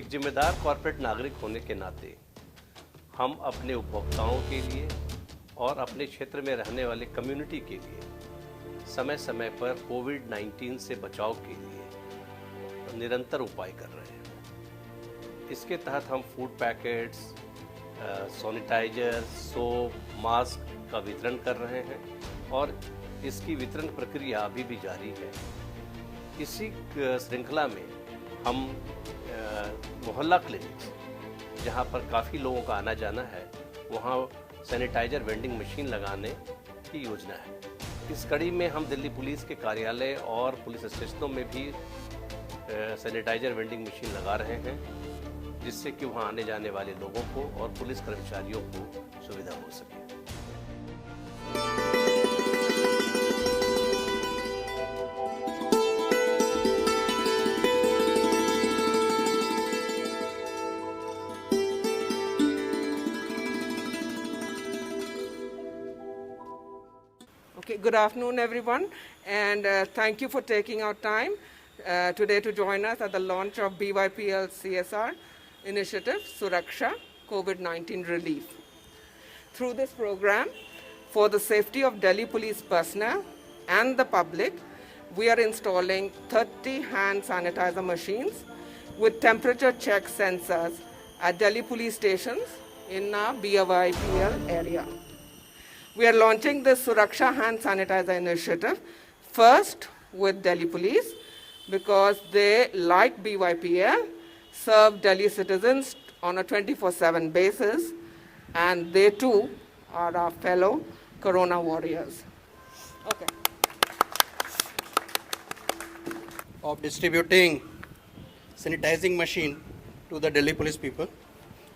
एक जिम्मेदार कॉर्पोरेट नागरिक होने के नाते हम अपने उपभोक्ताओं के लिए और अपने क्षेत्र में रहने वाले कम्युनिटी के लिए समय समय पर कोविड-19 से बचाव के लिए निरंतर उपाय कर रहे हैं। इसके तहत हम food packets, sanitiser, soap, mask का वितरण कर रहे हैं और इसकी वितरण प्रक्रिया अभी भी जारी है। इसी श्रृंखला में हम मोहल्ला क्लिनिक्स, जहां पर काफ़ी लोगों का आना जाना है, वहां सैनिटाइजर वेंडिंग मशीन लगाने की योजना है। इस कड़ी में हम दिल्ली पुलिस के कार्यालय और पुलिस स्टेशनों में भी सैनिटाइजर वेंडिंग मशीन लगा रहे हैं, जिससे कि वहां आने जाने वाले लोगों को और पुलिस कर्मचारियों को सुविधा हो सके। Okay, good afternoon, everyone, and thank you for taking our time today to join us at the launch of BYPL CSR initiative, Suraksha COVID-19 Relief. Through this program, for the safety of Delhi police personnel and the public, we are installing 30 hand sanitizer machines with temperature check sensors at Delhi police stations in our BYPL area. We are launching this Suraksha hand sanitizer initiative first with Delhi police because they, like BYPL, serve Delhi citizens on a 24/7 basis, and they too are our fellow Corona warriors. Okay. Of distributing sanitizing machine to the Delhi police people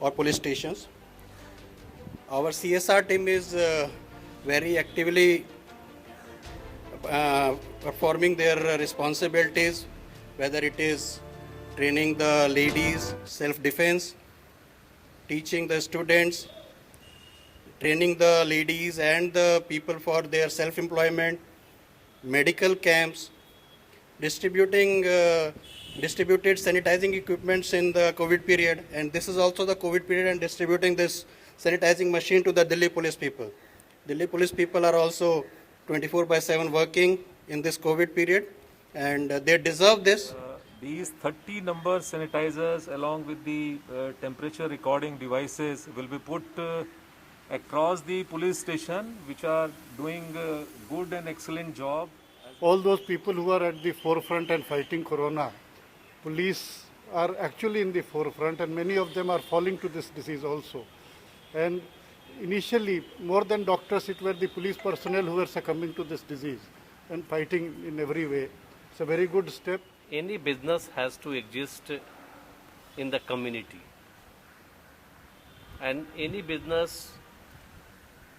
or police stations. Our CSR team is very actively performing their responsibilities, whether it is training the ladies self-defense, teaching the students, training the ladies and the people for their self-employment, medical camps, distributed sanitizing equipments in the COVID period, and this is also the COVID period, and distributing this sanitizing machine to the Delhi police people. Delhi police people are also 24/7 working in this COVID period, and they deserve this. These 30 number sanitizers along with the temperature recording devices will be put across the police station, which are doing good and excellent job. All those people who are at the forefront and fighting corona, police are actually in the forefront, and many of them are falling to this disease also. And initially, more than doctors, it were the police personnel who were succumbing to this disease and fighting in every way. It's a very good step. Any business has to exist in the community, and any business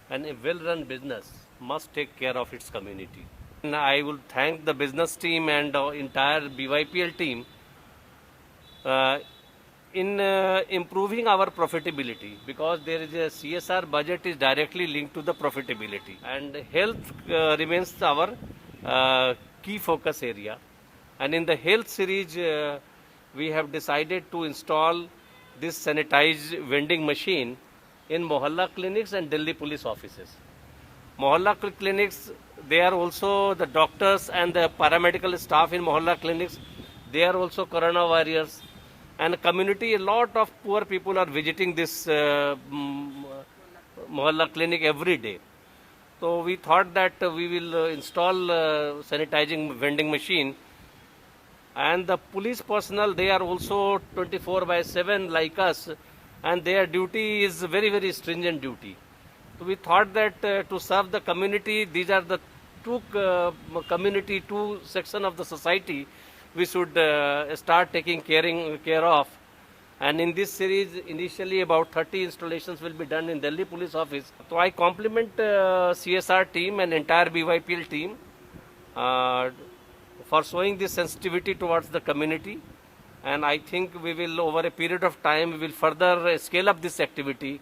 and a well-run business must take care of its community. And I will thank the business team and the entire BYPL team in improving our profitability, because there is a CSR budget is directly linked to the profitability, and health remains our key focus area. And in the health series, we have decided to install this sanitized vending machine in Mohalla clinics and Delhi police offices. Mohalla clinics, they are also the doctors and the paramedical staff in Mohalla clinics. They are also corona warriors. And community, a lot of poor people are visiting this Mohalla clinic every day. So we thought that we will install sanitizing vending machine. And the police personnel, they are also 24/7 like us, and their duty is very, very stringent duty. So we thought that to serve the community, these are the two section of the society we should start taking care of. And in this series, initially about 30 installations will be done in Delhi police office. So I compliment CSR team and entire BYPL team for showing this sensitivity towards the community. And I think we will, over a period of time, we will further scale up this activity.